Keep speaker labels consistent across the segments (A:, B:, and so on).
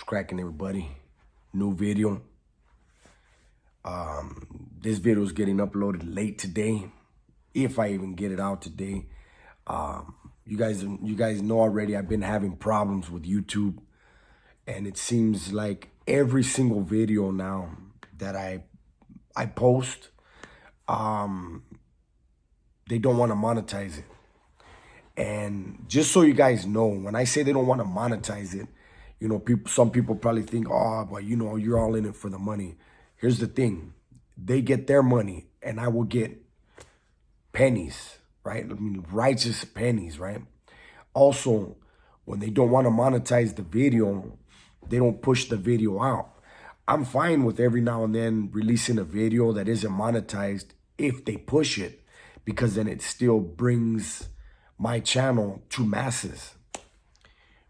A: cracking, everybody? New video. This video is getting uploaded late today, if I even get it out today. You guys know already I've been having problems with YouTube, and it seems like every single video now that I post, they don't want to monetize it. And just so you guys know, when I say they don't want to monetize it, you know, some people probably think, oh, but you know, you're all in it for the money. Here's the thing. They get their money and I will get pennies, right? I mean, righteous pennies, right? Also, when they don't want to monetize the video, they don't push the video out. I'm fine with every now and then releasing a video that isn't monetized if they push it, because then it still brings my channel to masses.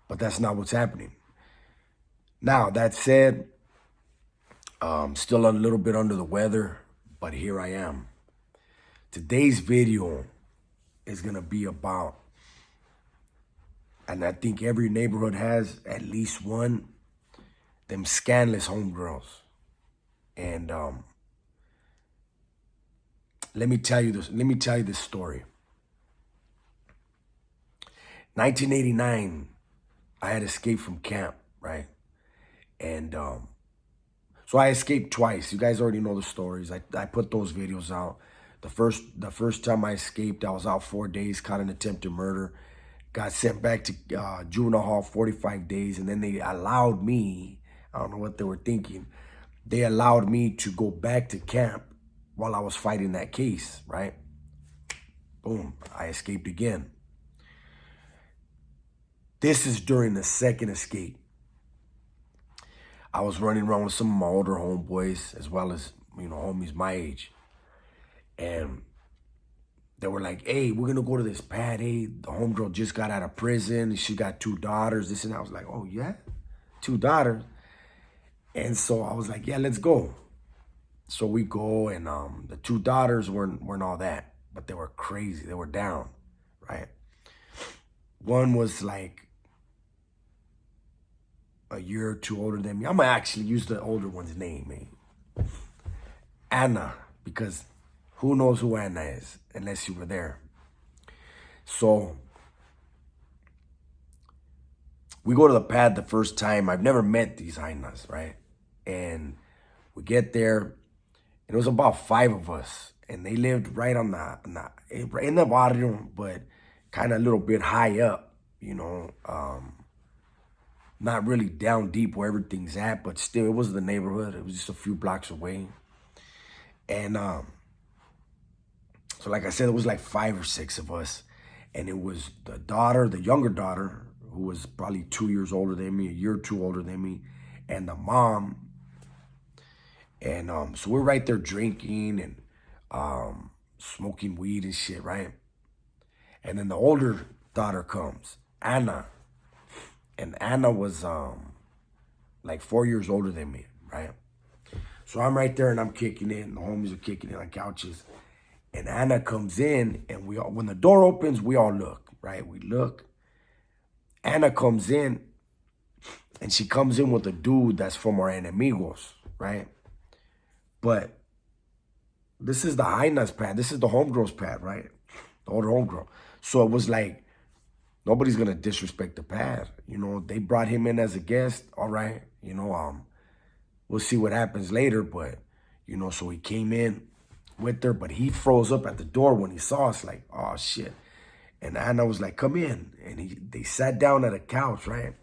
A: But that's not what's happening. Now, that said, still a little bit under the weather, but here I am. Today's video is going to be about, and I think every neighborhood has at least one, them scandalous homegirls. And let me tell you this story. 1989, I had escaped from camp, right? And so I escaped twice. You guys already know the stories. I put those videos out. The first time I escaped, I was out 4 days, caught an attempted murder, got sent back to juvenile hall 45 days, and then they allowed me, I don't know what they were thinking, they allowed me to go back to camp while I was fighting that case, right? Boom, I escaped again. This is during the second escape. I was running around with some of my older homeboys, as well as, you know, homies my age. And they were like, hey, we're going to go to this pad. Hey, the homegirl just got out of prison. She got 2 daughters, this and that. I was like, oh, yeah? 2 daughters? And so I was like, yeah, let's go. So we go, and the 2 daughters weren't all that, but they were crazy. They were down, right? One was like a year or 2 older than me. I'm going to actually use the older one's name, man. Anna, because who knows who Anna is unless you were there. So we go to the pad the first time. I've never met these hyenas, right? And we get there, and it was about 5 of us, and they lived right on in the barrio, but kind of a little bit high up, you know, not really down deep where everything's at, but still, it was the neighborhood. It was just a few blocks away. And so like I said, it was like 5 or 6 of us. And it was the daughter, the younger daughter, who was probably 2 years older than me, a year or 2 older than me, and the mom. And so we're right there drinking and smoking weed and shit, right? And then the older daughter comes, Anna. And Anna was like 4 years older than me, right? So I'm right there and I'm kicking it, and the homies are kicking it on couches. And Anna comes in, and when the door opens, we all look, right? We look. Anna comes in, and she comes in with a dude that's from our enemigos, right? But this is the hyenas pad. This is the homegirls pad, right? The older homegirl. So it was like, nobody's going to disrespect the pad. You know, they brought him in as a guest. All right. You know, we'll see what happens later. But, you know, so he came in with her, but he froze up at the door when he saw us, like, oh, shit. And Anna was like, come in. And they sat down at a couch, right?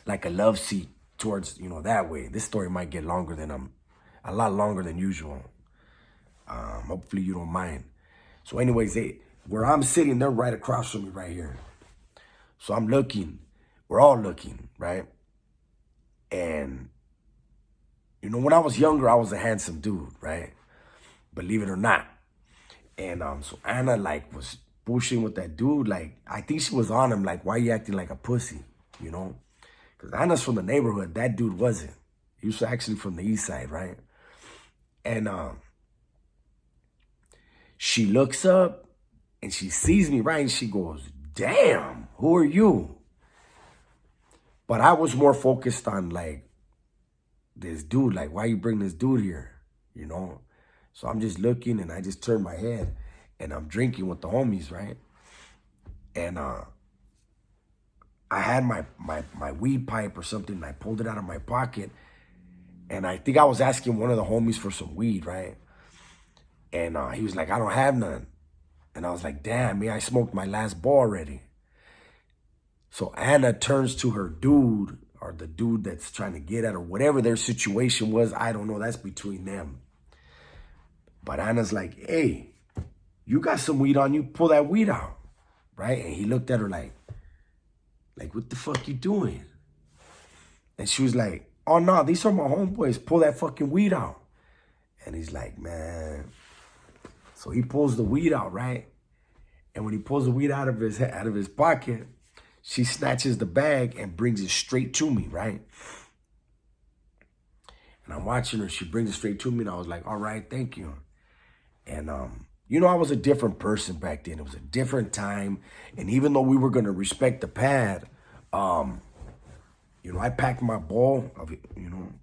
A: Like a love seat towards, you know, that way. This story might get longer than a lot longer than usual. Hopefully you don't mind. So anyways, where I'm sitting, they're right across from me right here. So I'm looking. We're all looking, right? And, you know, when I was younger, I was a handsome dude, right? Believe it or not. And so Anna, like, was pushing with that dude. Like, I think she was on him, like, why are you acting like a pussy, you know? Because Anna's from the neighborhood. That dude wasn't. He was actually from the east side, right? And she looks up, and she sees me, right? And she goes, damn, who are you? But I was more focused on like this dude, like, why you bring this dude here? You know? So I'm just looking and I just turn my head and I'm drinking with the homies, right? And I had my weed pipe or something and I pulled it out of my pocket. And I think I was asking one of the homies for some weed, right? And he was like, I don't have none. And I was like, damn, man, I smoked my last ball already. So Anna turns to her dude, or the dude that's trying to get at her, whatever their situation was. I don't know. That's between them. But Anna's like, hey, you got some weed on you. Pull that weed out. Right? And he looked at her like, what the fuck you doing? And she was like, oh, no, these are my homeboys. Pull that fucking weed out. And he's like, man. So he pulls the weed out, right? And when he pulls the weed out of his pocket, she snatches the bag and brings it straight to me, right? And I'm watching her. She brings it straight to me, and I was like, all right, thank you. And, you know, I was a different person back then. It was a different time. And even though we were going to respect the pad, you know, I packed my bowl of, you know,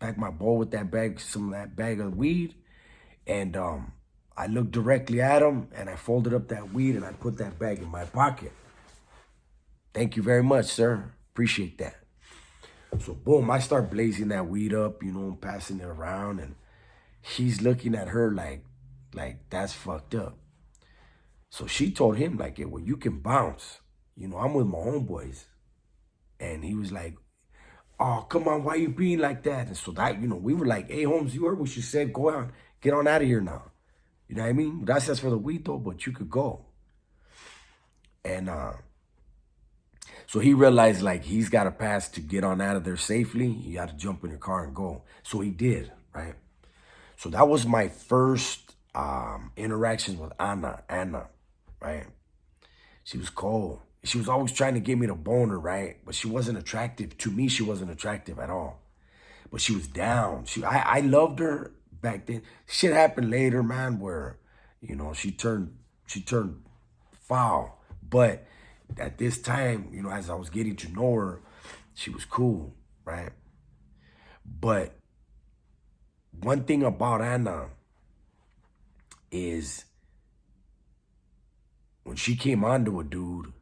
A: packed my bowl with that bag, some of that bag of weed. And I looked directly at him, and I folded up that weed, and I put that bag in my pocket. Thank you very much, sir. Appreciate that. So, boom, I start blazing that weed up, you know, passing it around. And he's looking at her like that's fucked up. So she told him, like, hey, well, you can bounce. You know, I'm with my homeboys. And he was like, oh, come on, why you being like that? And so that, you know, we were like, hey, Holmes, you heard what she said. Go out, get on out of here now. You know what I mean? That's just for the weed, though, but you could go. And so he realized, like, he's got a pass to get on out of there safely. You got to jump in your car and go. So he did, right? So that was my first interactions with Anna, right? She was cold. She was always trying to get me to bone her, right? But she wasn't attractive. To me, she wasn't attractive at all. But she was down. I loved her back then. Shit happened later, man, where, you know, she turned foul. But at this time, you know, as I was getting to know her, she was cool, right? But one thing about Anna is when she came onto a dude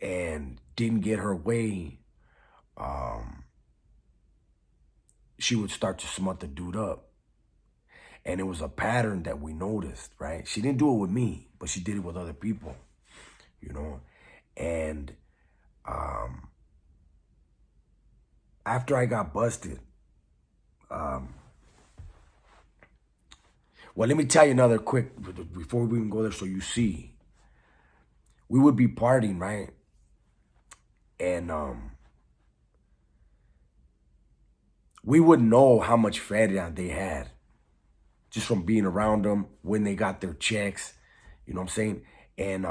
A: and didn't get her way, she would start to smut the dude up. And it was a pattern that we noticed, right? She didn't do it with me, but she did it with other people, you know? And after I got busted, well, let me tell you another quick, before we even go there, so you see. We would be partying, right? And we would know how much feria they had just from being around them, when they got their checks, you know what I'm saying? And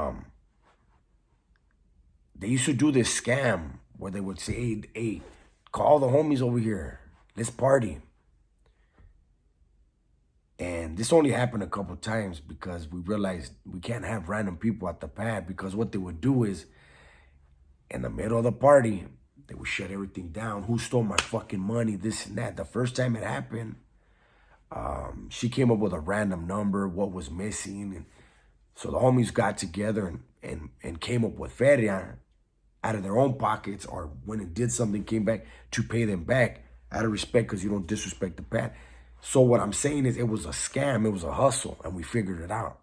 A: they used to do this scam where they would say, hey, call the homies over here. Let's party. And this only happened a couple of times because we realized we can't have random people at the pad, because what they would do is, in the middle of the party, they would shut everything down. Who stole my fucking money? This and that. The first time it happened, she came up with a random number, what was missing. And so the homies got together and came up with feria out of their own pockets, or when it did something, came back to pay them back out of respect, because you don't disrespect the pad. So what I'm saying is, it was a scam, it was a hustle, and we figured it out.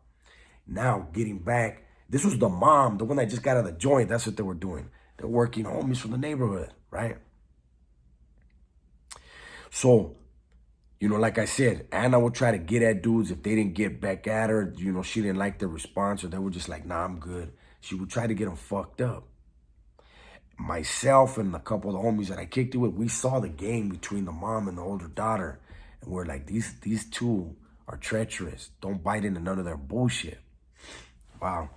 A: Now, getting back, this was the mom, the one that just got out of the joint. That's what they were doing. They're working homies from the neighborhood, right? So, you know, like I said, Anna would try to get at dudes. If they didn't get back at her, you know, she didn't like their response, or they were just like, nah, I'm good. She would try to get them fucked up. Myself and a couple of the homies that I kicked it with, we saw the game between the mom and the older daughter. And we're like, these two are treacherous. Don't bite into none of their bullshit. Wow.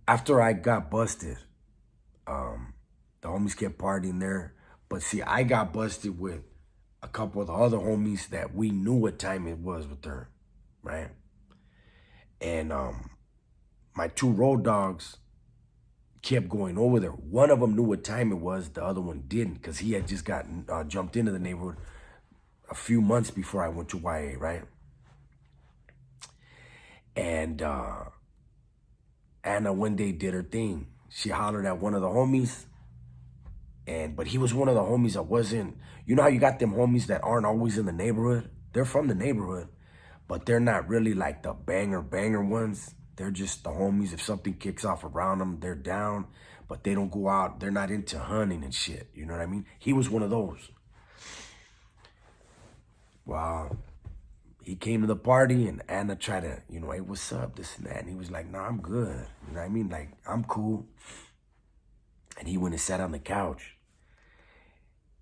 A: After I got busted, the homies kept partying there. But see, I got busted with a couple of the other homies that we knew what time it was with her, right? And my two road dogs, kept going over there. One of them knew what time it was. The other one didn't, because he had just gotten jumped into the neighborhood a few months before I went to YA, right? And Anna one day did her thing. She hollered at one of the homies, but he was one of the homies that wasn't, you know how you got them homies that aren't always in the neighborhood? They're from the neighborhood, but they're not really like the banger ones. They're just the homies. If something kicks off around them, they're down, but they don't go out. They're not into hunting and shit. You know what I mean? He was one of those. Wow. He came to the party and Anna tried to, you know, hey, what's up, this and that. And he was like, nah, I'm good. You know what I mean? Like, I'm cool. And he went and sat on the couch.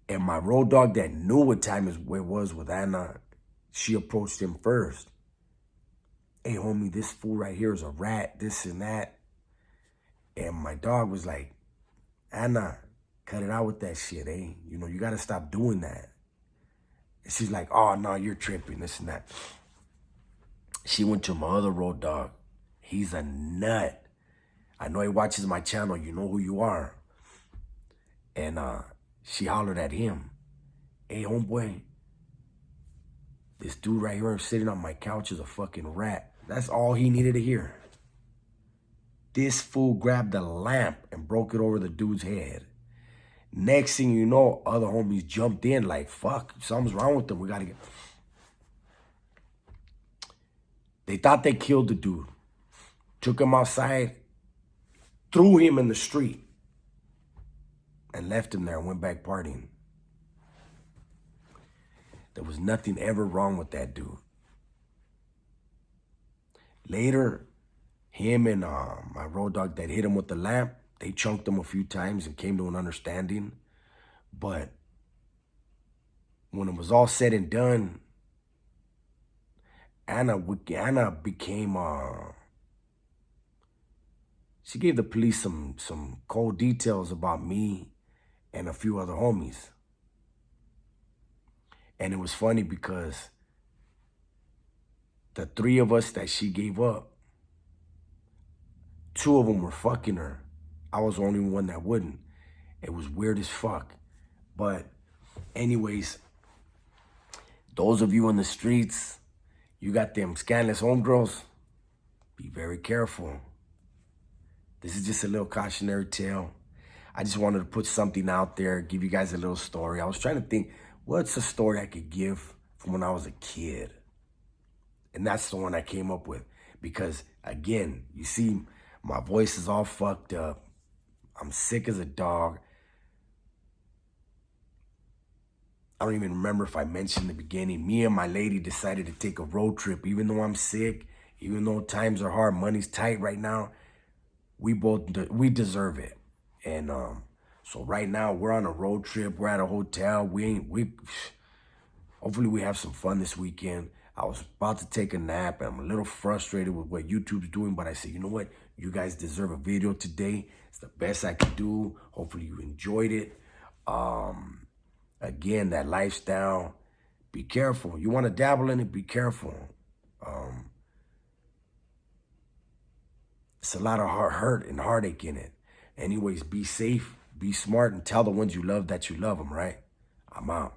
A: And my road dog that knew what time it was with Anna, she approached him first. Hey, homie, this fool right here is a rat, this and that. And my dog was like, Anna, cut it out with that shit, eh? You know, you got to stop doing that. And she's like, oh, no, you're tripping, this and that. She went to my other road dog. He's a nut. I know he watches my channel. You know who you are. And she hollered at him. Hey, homeboy, this dude right here sitting on my couch is a fucking rat. That's all he needed to hear. This fool grabbed a lamp and broke it over the dude's head. Next thing you know, other homies jumped in like, fuck, something's wrong with them. We got to get... They thought they killed the dude. Took him outside, threw him in the street, and left him there and went back partying. There was nothing ever wrong with that dude. Later, him and my road dog that hit him with the lamp, they chunked him a few times and came to an understanding. But when it was all said and done, Anna became, she gave the police some cold details about me and a few other homies. And it was funny because the three of us that she gave up, two of them were fucking her. I was the only one that wouldn't. It was weird as fuck. But anyways, those of you in the streets, you got them scandalous homegirls, be very careful. This is just a little cautionary tale. I just wanted to put something out there, give you guys a little story. I was trying to think, what's a story I could give from when I was a kid? And that's the one I came up with. Because, again, you see, my voice is all fucked up. I'm sick as a dog. I don't even remember if I mentioned in the beginning. Me and my lady decided to take a road trip. Even though I'm sick, even though times are hard, money's tight right now, we deserve it. And so right now we're on a road trip. We're at a hotel. Hopefully we have some fun this weekend. I was about to take a nap, and I'm a little frustrated with what YouTube's doing, but I said, you know what? You guys deserve a video today. It's the best I could do. Hopefully you enjoyed it. Again, that lifestyle, be careful. You want to dabble in it, be careful. It's a lot of hurt and heartache in it. Anyways, be safe, be smart, and tell the ones you love that you love them, right? I'm out.